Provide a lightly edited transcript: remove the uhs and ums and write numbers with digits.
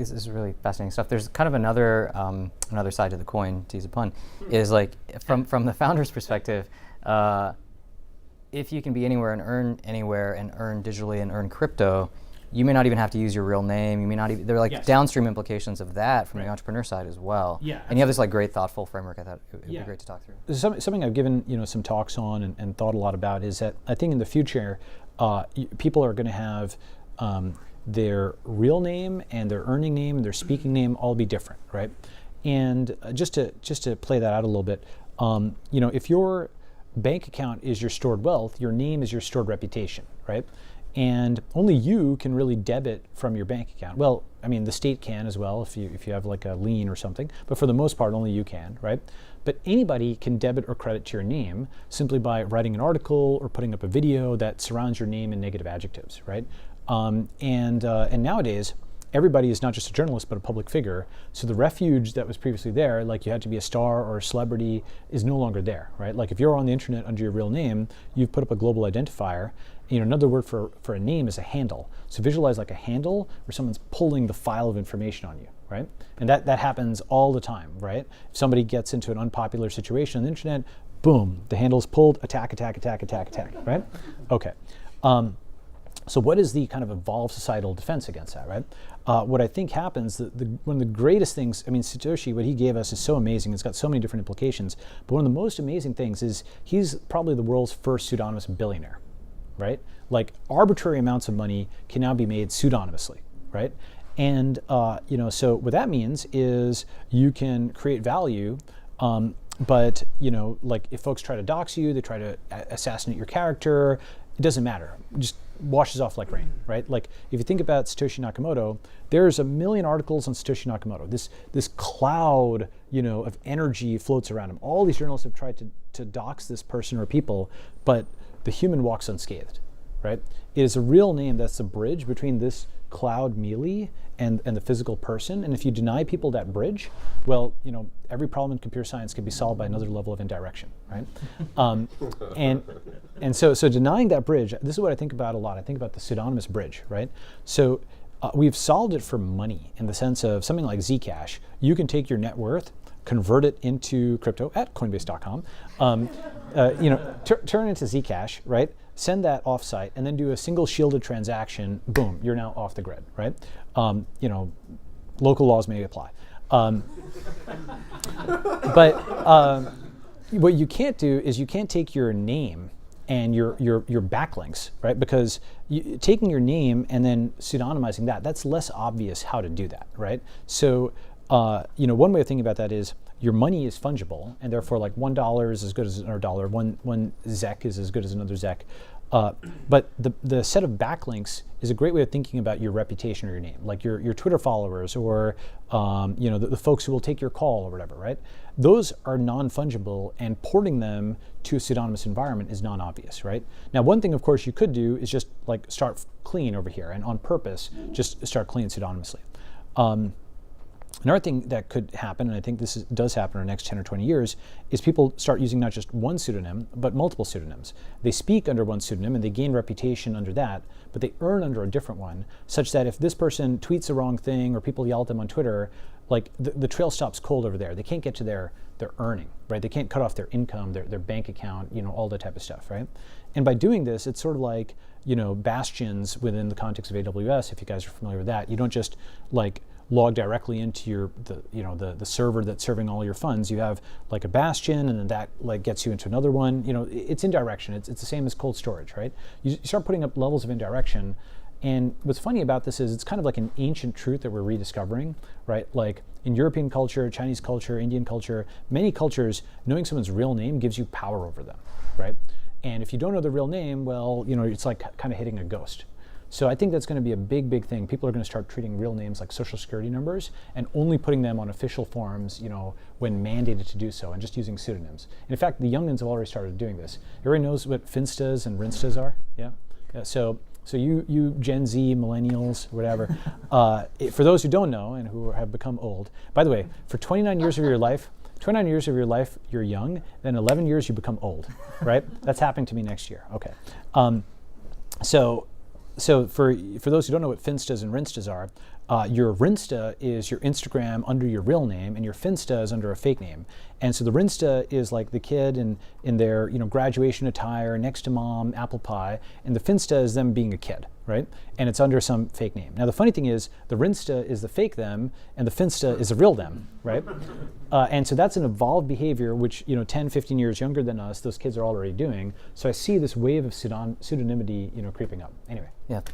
this is really fascinating stuff. There's kind of another side to the coin, to use a pun, is like from the founder's perspective. If you can be anywhere and earn digitally and earn crypto, you may not even have to use your real name. You may not even, there are like downstream implications of that from the entrepreneur side as well. Yeah, and you have this like great thoughtful framework. I thought it would be great to talk through. Something I've given some talks on and thought a lot about is that I think in the future, people are going to have their real name and their earning name, their speaking name all be different, right? And just to play that out a little bit, if your bank account is your stored wealth, your name is your stored reputation, right? And only you can really debit from your bank account. Well, I mean, the state can as well if you have like a lien or something, but for the most part, only you can, right? But anybody can debit or credit to your name simply by writing an article or putting up a video that surrounds your name in negative adjectives, right? And nowadays, everybody is not just a journalist, but a public figure. So the refuge that was previously there, like you had to be a star or a celebrity, is no longer there, right? Like if you're on the internet under your real name, you've put up a global identifier. Another word for a name is a handle. So visualize like a handle where someone's pulling the file of information on you, right? And that happens all the time, right? If somebody gets into an unpopular situation on the internet, boom, the handle's pulled, attack, right? Okay. So what is the kind of evolved societal defense against that, right? What I think happens, one of the greatest things, I mean, Satoshi, what he gave us is so amazing. It's got so many different implications. But one of the most amazing things is he's probably the world's first pseudonymous billionaire, right? Like arbitrary amounts of money can now be made pseudonymously, right? And, so what that means is you can create value, but, like if folks try to dox you, they try to assassinate your character, it doesn't matter. It just washes off like rain, right? Like if you think about Satoshi Nakamoto, there's a million articles on Satoshi Nakamoto. This cloud, of energy floats around him. All these journalists have tried to dox this person or people, but the human walks unscathed, right? It is a real name that's the bridge between this cloud mealy and the physical person. And if you deny people that bridge, well, every problem in computer science can be solved by another level of indirection, right? And so denying that bridge, this is what I think about a lot. I think about the pseudonymous bridge, right? So we've solved it for money in the sense of something like Zcash. You can take your net worth, convert it into crypto at Coinbase.com, turn it into Zcash, right? Send that offsite and then do a single shielded transaction. Boom, you're now off the grid, right? Local laws may apply. But what you can't do is you can't take your name and your backlinks, right? Because taking your name and then pseudonymizing that's less obvious how to do that, right? So one way of thinking about that is your money is fungible, and therefore like $1 is as good as another dollar, one ZEC is as good as another ZEC. But the set of backlinks is a great way of thinking about your reputation or your name, like your Twitter followers or the folks who will take your call or whatever, right? Those are non-fungible, and porting them to a pseudonymous environment is non-obvious, right? Now, one thing, of course, you could do is just like start clean over here, and on purpose, just start clean pseudonymously. Another thing that could happen, and I think this does happen in the next 10 or 20 years, is people start using not just one pseudonym, but multiple pseudonyms. They speak under one pseudonym and they gain reputation under that, but they earn under a different one, such that if this person tweets the wrong thing or people yell at them on Twitter, like the trail stops cold over there. They can't get to their earning, right? They can't cut off their income, their bank account, all that type of stuff, right? And by doing this, it's sort of like, bastions within the context of AWS, if you guys are familiar with that. You don't just like log directly into the server that's serving all your funds. You have like a bastion, and then that like gets you into another one. It's indirection. It's the same as cold storage, right? You start putting up levels of indirection, and what's funny about this is it's kind of like an ancient truth that we're rediscovering, right? Like in European culture, Chinese culture, Indian culture, many cultures, knowing someone's real name gives you power over them, right? And if you don't know the real name, well, it's like kind of hitting a ghost. So I think that's going to be a big, big thing. People are going to start treating real names like social security numbers and only putting them on official forms, when mandated to do so, and just using pseudonyms. And in fact, the youngins have already started doing this. Everybody knows what finstas and rinstas are? Yeah? So you Gen Z, millennials, whatever, for those who don't know and who have become old, by the way, for 29 years of your life, you're young, then 11 years you become old, right? That's happening to me next year. Okay. So for those who don't know what finstas and rinstas are, Your Rinsta is your Instagram under your real name, and your Finsta is under a fake name. And so the Rinsta is like the kid in their graduation attire next to mom, apple pie, and the Finsta is them being a kid, right? And it's under some fake name. Now the funny thing is, the Rinsta is the fake them, and the Finsta is the real them, right? And so that's an evolved behavior, which 10, 15 years younger than us, those kids are already doing. So I see this wave of pseudonymity, creeping up. Anyway. Yeah.